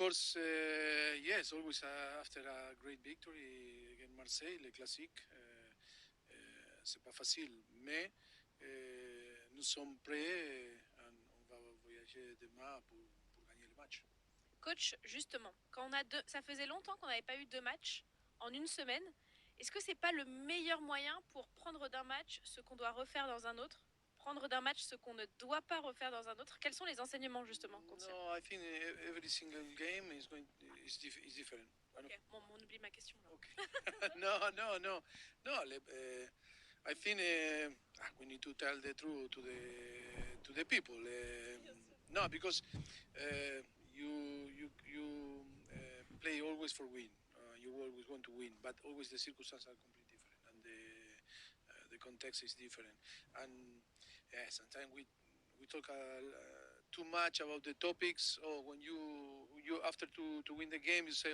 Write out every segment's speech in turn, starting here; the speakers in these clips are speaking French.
course, yes, always after a great victory against Marseille, le classique, c'est pas facile, mais nous sommes prêts et on va voyager demain pour gagner le match. Coach, justement, quand on a ça faisait longtemps qu'on n'avait pas eu 2 matchs en une semaine. Est-ce que c'est pas le meilleur moyen pour prendre d'un match ce qu'on doit refaire dans un autre, prendre d'un match ce qu'on ne doit pas refaire dans un autre? Quels sont les enseignements justement qu'on tire? No, I think every single game is different. Ok, bon, on oublie ma question là. Okay. No. I think we need to tell the truth to the people. No, because you play always for win. You always want to win, but always the circumstances are completely different, and the context is different. And sometimes we talk too much about the topics. Or when you after to win the game, you say,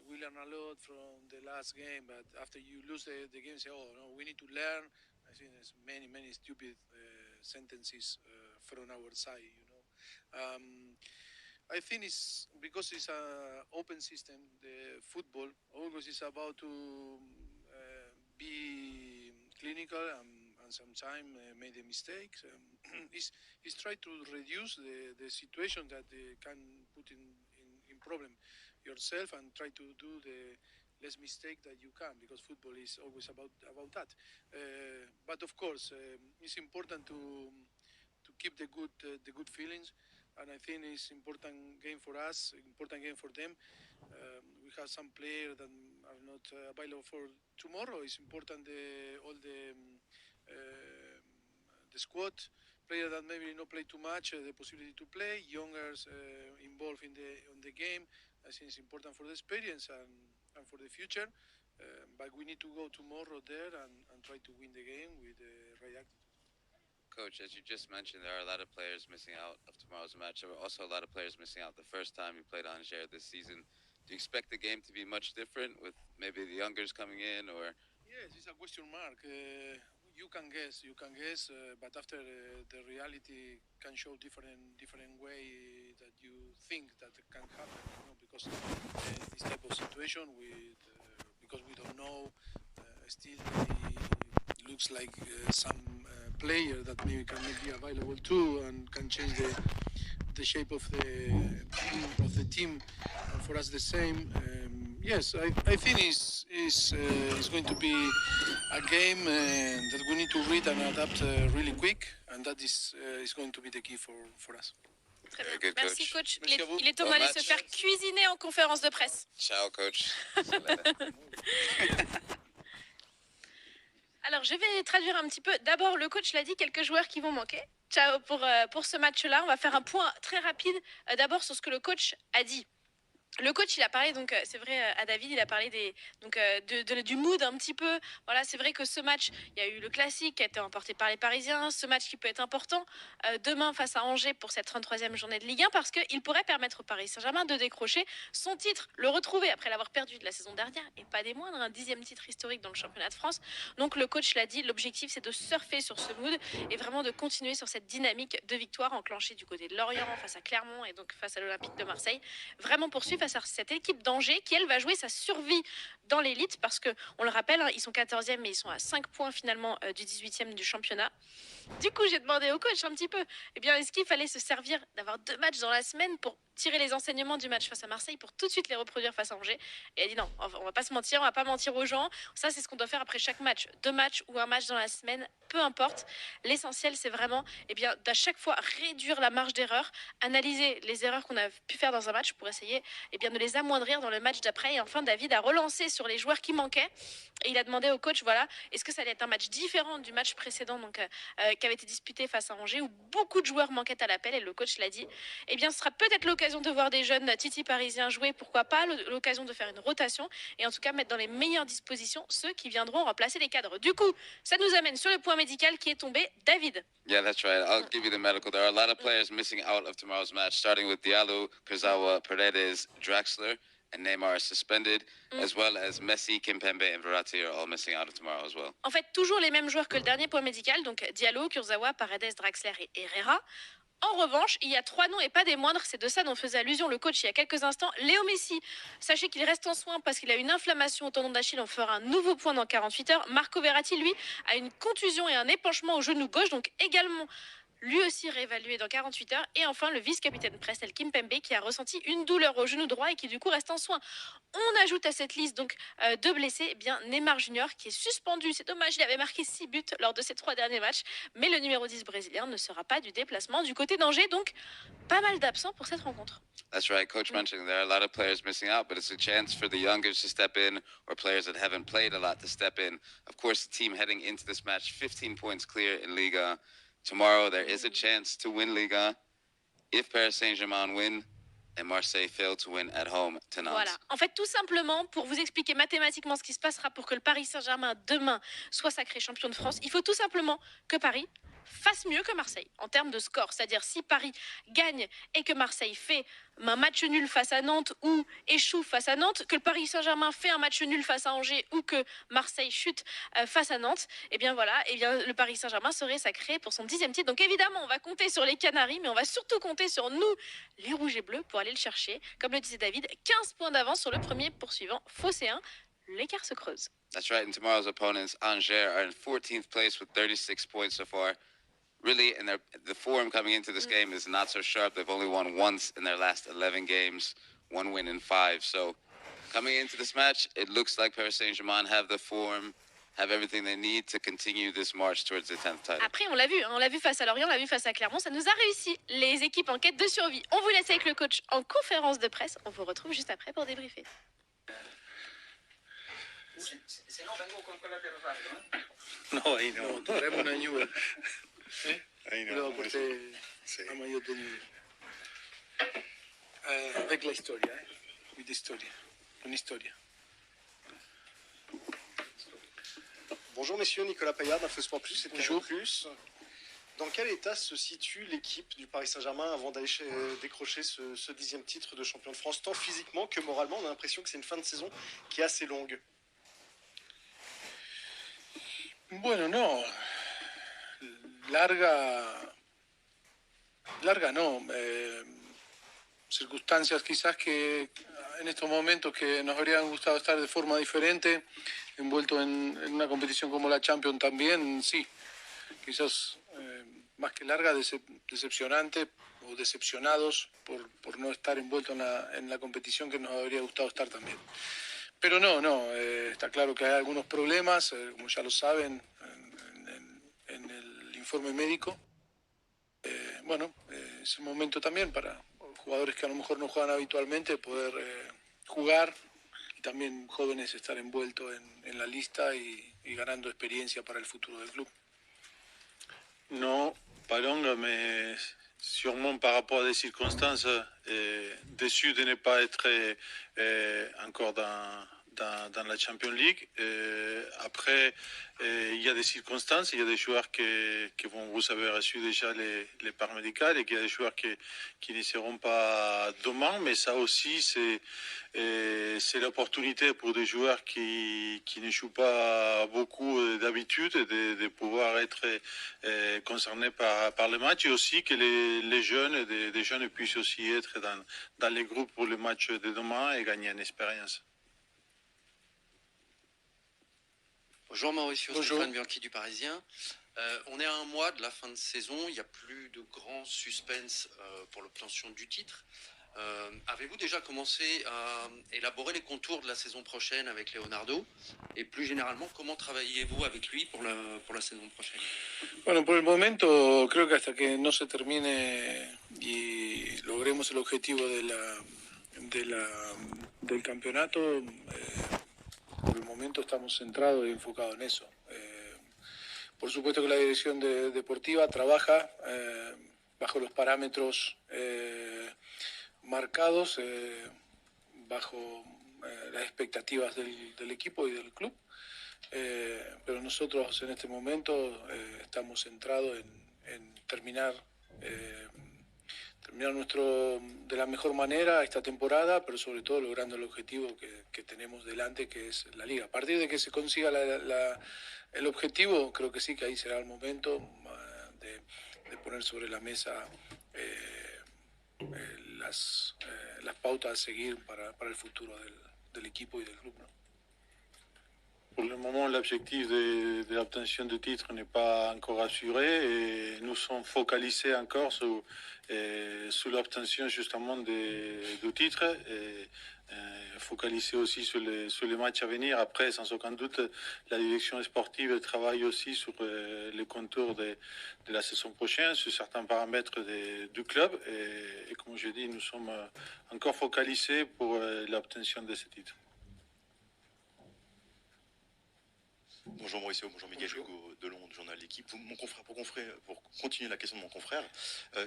we learn a lot from the last game, but after you lose the game, you say, oh no, we need to learn. I think there's many stupid sentences from our side, you know. I think it's because it's an open system. The football always is about to be clinical and sometimes made a mistake. It's try to reduce the situation that they can put in problem yourself and try to do the less mistake that you can, because football is always about that. But of course, it's important to keep the good feelings, and I think it's important game for us, important game for them. We have some players that are not available for tomorrow. It's important all the squad player that maybe not play too much, the possibility to play, youngers involved in the game. I think it's important for the experience and for the future. But we need to go tomorrow there and try to win the game with the right attitude. Coach, as you just mentioned, there are a lot of players missing out of tomorrow's match. There were also a lot of players missing out the first time you played Angers this season. Do you expect the game to be much different with maybe the youngers coming in, or? Yes, it's a question mark. You can guess, but after the reality can show different way that you think that can happen. You know, because this type of situation because we don't know, still looks like some player that maybe can be available too and can change the shape of the team. And for us the same. Yes, I think it's going to be a game that we need to read and adapt really quick, and that is going to be the key for us. Très bien. Good, Merci coach. Merci à vous. Il est temps Bon d'aller match. se faire cuisiner en conférence de presse. Ciao, coach. Alors, je vais traduire un petit peu. D'abord, le coach l'a dit, quelques joueurs qui vont manquer. Ciao pour ce match-là. On va faire un point très rapide d'abord sur ce que le coach a dit. Le coach, il a parlé, donc c'est vrai, à David, il a parlé du mood un petit peu. Voilà, c'est vrai que ce match, il y a eu le classique qui a été emporté par les Parisiens. Ce match qui peut être important demain face à Angers pour cette 33e journée de Ligue 1, parce qu'il pourrait permettre au Paris Saint-Germain de décrocher son titre, le retrouver après l'avoir perdu de la saison dernière, et pas des moindres, un 10e titre historique dans le championnat de France. Donc le coach l'a dit, l'objectif c'est de surfer sur ce mood et vraiment de continuer sur cette dynamique de victoire enclenchée du côté de Lorient face à Clermont et donc face à l'Olympique de Marseille. Vraiment poursuivre face à cette équipe d'Angers qui, elle, va jouer sa survie dans l'élite, parce que, on le rappelle, ils sont 14e, mais ils sont à 5 points finalement du 18e du championnat. Du coup, j'ai demandé au coach un petit peu, est-ce qu'il fallait se servir d'avoir 2 matchs dans la semaine pour tirer les enseignements du match face à Marseille pour tout de suite les reproduire face à Angers? Et elle a dit non, on va pas se mentir, on va pas mentir aux gens. Ça, c'est ce qu'on doit faire après chaque match. 2 matchs ou un match dans la semaine, peu importe. L'essentiel, c'est vraiment d'à chaque fois réduire la marge d'erreur, analyser les erreurs qu'on a pu faire dans un match pour essayer de les amoindrir dans le match d'après. Et enfin, David a relancé sur les joueurs qui manquaient. Et il a demandé au coach, est-ce que ça allait être un match différent du match précédent, qui avait été disputé face à Angers, où beaucoup de joueurs manquaient à l'appel, et le coach l'a dit. Ce sera peut-être l'occasion de voir des jeunes Titi parisiens jouer, pourquoi pas, l'occasion de faire une rotation, et en tout cas mettre dans les meilleures dispositions ceux qui viendront remplacer les cadres. Du coup, ça nous amène sur le point médical qui est tombé. David. Yeah, that's right. I'll give you the medical. There are a lot of players missing out of tomorrow's match, starting with Diallo, Kurzawa, Paredes, Draxler, and Neymar are suspended, as well as Messi, Kimpembe, and Verratti are all missing out of tomorrow as well. En fait, toujours les mêmes joueurs que le dernier point médical, donc Diallo, Kurzawa, Paredes, Draxler et Herrera. En revanche, il y a 3 noms et pas des moindres, c'est de ça dont faisait allusion le coach il y a quelques instants. Léo Messi, sachez qu'il reste en soins parce qu'il a une inflammation au tendon d'Achille, on fera un nouveau point dans 48 heures. Marco Verratti, lui, a une contusion et un épanchement au genou gauche, donc également lui aussi réévalué dans 48 heures. Et enfin, le vice-capitaine Prestel Kimpembe qui a ressenti une douleur au genou droit et qui du coup reste en soins. On ajoute à cette liste donc de blessés, eh bien Neymar Junior qui est suspendu. C'est dommage, il avait marqué 6 buts lors de ses 3 derniers matchs, mais le numéro 10 brésilien ne sera pas du déplacement du côté d'Angers, donc pas mal d'absents pour cette rencontre. That's right. Coach mentioned there are a lot of players missing out, but it's a chance for the youngers to step in or players that haven't played a lot to step in. Of course, the team heading into this match, 15 points clear in Liga. Tomorrow, there is a chance to win Liga if Paris Saint-Germain win and Marseille fail to win at home to Nantes. Voilà. En fait, tout simplement, pour vous expliquer mathématiquement ce qui se passera pour que le Paris Saint-Germain demain soit sacré champion de France, il faut tout simplement que Paris fasse mieux que Marseille en termes de score. C'est-à-dire si Paris gagne et que Marseille fait un match nul face à Nantes ou échoue face à Nantes, que le Paris Saint-Germain fait un match nul face à Angers ou que Marseille chute face à Nantes, et bien voilà, et bien le Paris Saint-Germain serait sacré pour son 10e titre. Donc évidemment, on va compter sur les Canaries, mais on va surtout compter sur nous, les Rouges et Bleus, pour aller le chercher. Comme le disait David, 15 points d'avance sur le premier poursuivant, Phocéen. L'écart se creuse. That's right. And tomorrow's opponents, Angers, are in 14th place with 36 points so far. Really, and the form coming into this game is not so sharp. They've only won once in their last 11 games, 1 win in 5. So coming into this match, it looks like Paris Saint-Germain have the form, have everything they need to continue this march towards the 10th title. Après, on l'a vu face à Lorient, on l'a vu face à Clermont, ça nous a réussi. Les équipes en quête de survie. On vous laisse avec le coach en conférence de presse. On vous retrouve juste après pour débriefer. No, ahí no. Traemos una Juve. Ahí no. Lo aporté Sí. a mayor de nivel. Avec la historia, with the historia. Une historia. Bonjour messieurs, Nicolas Payard d'Info Sport Plus et de Bonjour. Canal+. Dans quel état se situe l'équipe du Paris Saint-Germain avant d'aller décrocher ce 10e titre de champion de France, tant physiquement que moralement? On a l'impression que c'est une fin de saison qui est assez longue. Bueno, no. Larga no. Circunstancias quizás que en estos momentos que nos habrían gustado estar de forma diferente, envuelto en una competición como la Champions también, sí. Quizás más que larga, decepcionante o decepcionados por no estar envuelto en la competición que nos habría gustado estar también. Pero no, está claro que hay algunos problemas, como ya lo saben, en el informe médico. Bueno, es el momento también para jugadores que a lo mejor no juegan habitualmente poder jugar y también jóvenes estar envueltos en la lista y ganando experiencia para el futuro del club. Non, pas longue, mais sûrement par rapport à des circonstances, déçu de ne pas être encore dans la Champions League. Après, il y a des circonstances, il y a des joueurs qui vont, vous avez reçu déjà les parts médicales et qu'il y a des joueurs qui ne seront pas demain, mais ça aussi, c'est l'opportunité pour des joueurs qui ne jouent pas beaucoup d'habitude de pouvoir être concernés par le match et aussi que les jeunes, des jeunes puissent aussi être dans les groupes pour le match de demain et gagner en expérience. Bonjour Mauricio, Bonjour. Stéphane Bianchi du Parisien. On est à un mois de la fin de saison, il n'y a plus de grand suspense pour l'obtention du titre. Avez-vous déjà commencé à élaborer les contours de la saison prochaine avec Leonardo? Et plus généralement, comment travaillez-vous avec lui pour la saison prochaine? Bueno, por el momento creo que hasta que no se termine y logremos el objetivo del campeonato, por el momento estamos centrados y enfocados en eso. Por supuesto que la dirección deportiva trabaja bajo los parámetros marcados, bajo las expectativas del equipo y del club. Pero nosotros en este momento estamos centrados en terminar de la mejor manera esta temporada, pero sobre todo logrando el objetivo que tenemos delante, que es la Liga. A partir de que se consiga el objetivo, creo que sí, que ahí será el momento de poner sobre la mesa las pautas a seguir para el futuro del equipo y del club, ¿no? Pour le moment, l'objectif de l'obtention du titre n'est pas encore assuré et nous sommes focalisés encore sur l'obtention justement du titre et focalisés aussi sur les matchs à venir. Après, sans aucun doute, la direction sportive travaille aussi sur les contours de la saison prochaine, sur certains paramètres du club et comme je dis, nous sommes encore focalisés pour l'obtention de ce titre. Bonjour Mauricio, bonjour Miguel, Hugo Delon du journal L'équipe. Pour continuer la question de mon confrère,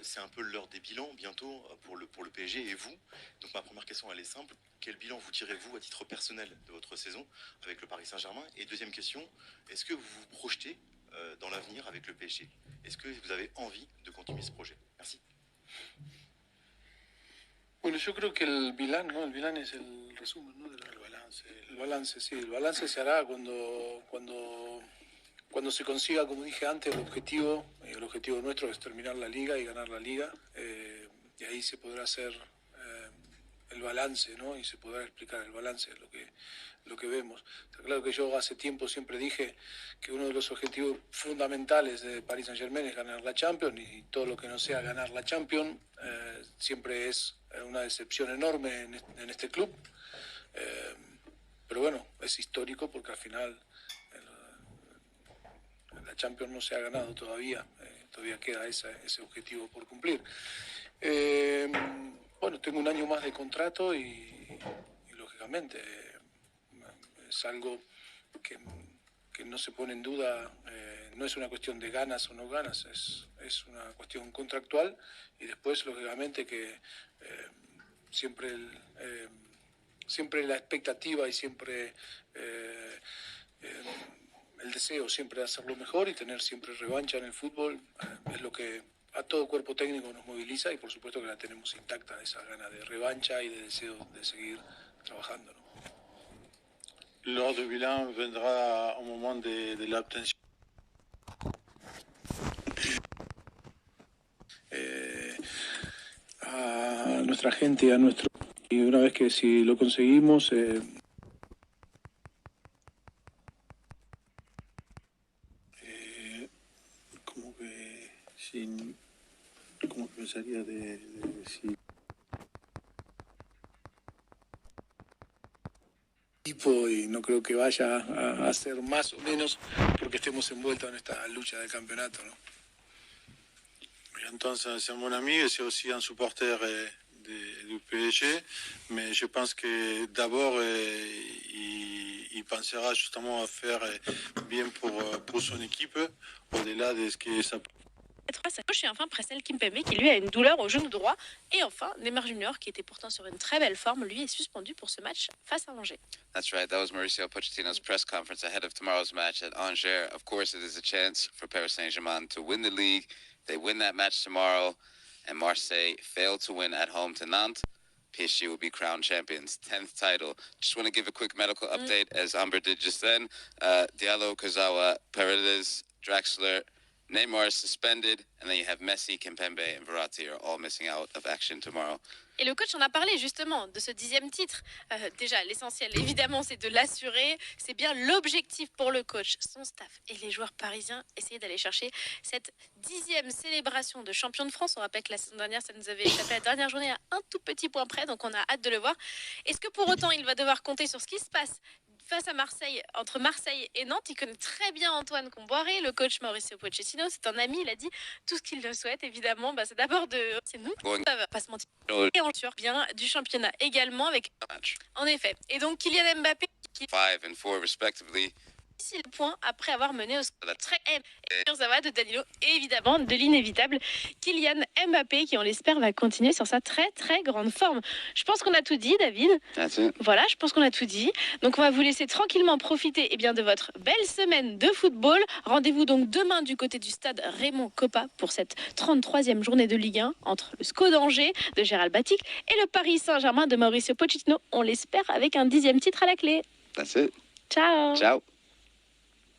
c'est un peu l'heure des bilans bientôt pour le PSG et vous. Donc ma première question elle est simple, quel bilan vous tirez-vous à titre personnel de votre saison avec le Paris Saint-Germain? Et deuxième question, est-ce que vous vous projetez dans l'avenir avec le PSG? Est-ce que vous avez envie de continuer ce projet? Merci. Bueno, yo creo que el bilan, ¿no? El bilan es el resumen, ¿no? El balance. El balance, sí. El balance se hará cuando se consiga, como dije antes, el objetivo nuestro es terminar la liga y ganar la liga. Y ahí se podrá hacer el balance, ¿no? Y se podrá explicar el balance de lo que vemos. Está claro que yo hace tiempo siempre dije que uno de los objetivos fundamentales de Paris Saint-Germain es ganar la Champions y todo lo que no sea ganar la Champions siempre es una decepción enorme en este club. Pero bueno, es histórico porque al final la Champions no se ha ganado todavía. Todavía queda ese objetivo por cumplir. Bueno, tengo un año más de contrato y lógicamente es algo que no se pone en duda, no es una cuestión de ganas o no ganas, es una cuestión contractual y después lógicamente que siempre la expectativa y siempre el deseo siempre de hacerlo mejor y tener siempre revancha en el fútbol es lo que a todo cuerpo técnico nos moviliza y por supuesto que la tenemos intacta, esa gana de revancha y de deseo de seguir trabajando, ¿no? Lors du bilan vendra au moment de l'obtention. A nuestra gente y una vez que si lo conseguimos como que sin como que pensaría de si y no creo que vaya a ser más o menos porque estemos envueltos en esta lucha del campeonato, ¿no? Entonces, c'est mon ami et c'est aussi un supporter du PSG, mais je pense que d'abord, il pensera justement à faire bien pour son équipe, au-delà de ce que ça peut. À sa gauche et enfin Presnel Kimpembe qui lui a une douleur au genou droit. Et enfin Neymar Junior qui était pourtant sur une très belle forme, lui est suspendu pour ce match face à Angers. That's right. That was Mauricio Pochettino's press conference ahead of tomorrow's match at Angers. Of course, it is a chance for Paris Saint-Germain to win the league. They win that match tomorrow, and Marseille fail to win at home to Nantes. PSG will be crowned champions, 10th title. Just want to give a quick medical update, as Amber did just then. Diallo, Kurzawa, Paredes, Draxler, Neymar is suspended, and then you have Messi, Kimpembe, and Verratti are all missing out of action tomorrow. Et le coach en a parlé justement de ce 10e titre. Déjà, l'essentiel, évidemment, c'est de l'assurer. C'est bien l'objectif pour le coach, son staff et les joueurs parisiens. Essayer d'aller chercher cette 10e célébration de champion de France. On rappelle que la saison dernière, ça nous avait échappé à la dernière journée à un tout petit point près. Donc, on a hâte de le voir. Est-ce que pour autant, il va devoir compter sur ce qui se passe face à Marseille, entre Marseille et Nantes? Il connaît très bien Antoine Comboiré, le coach Mauricio Pochettino. C'est un ami, il a dit tout ce qu'il le souhaite, évidemment. C'est d'abord c'est nous, ça va pas se mentir. Et on sur bien du championnat également avec. En effet. Et donc Kylian Mbappé qui 5 and 4 respectively. 6 points après avoir mené au très ça va de Danilo et évidemment de l'inévitable Kylian Mbappé qui on l'espère va continuer sur sa très très grande forme. Je pense qu'on a tout dit, David. Voilà, je pense qu'on a tout dit. Donc on va vous laisser tranquillement profiter bien de votre belle semaine de football. Rendez-vous donc demain du côté du stade Raymond Kopa pour cette 33e journée de Ligue 1 entre le SCO d'Angers de Gérald Batic et le Paris Saint-Germain de Mauricio Pochettino. On l'espère avec un 10e titre à la clé. That's it. Ciao. Ciao.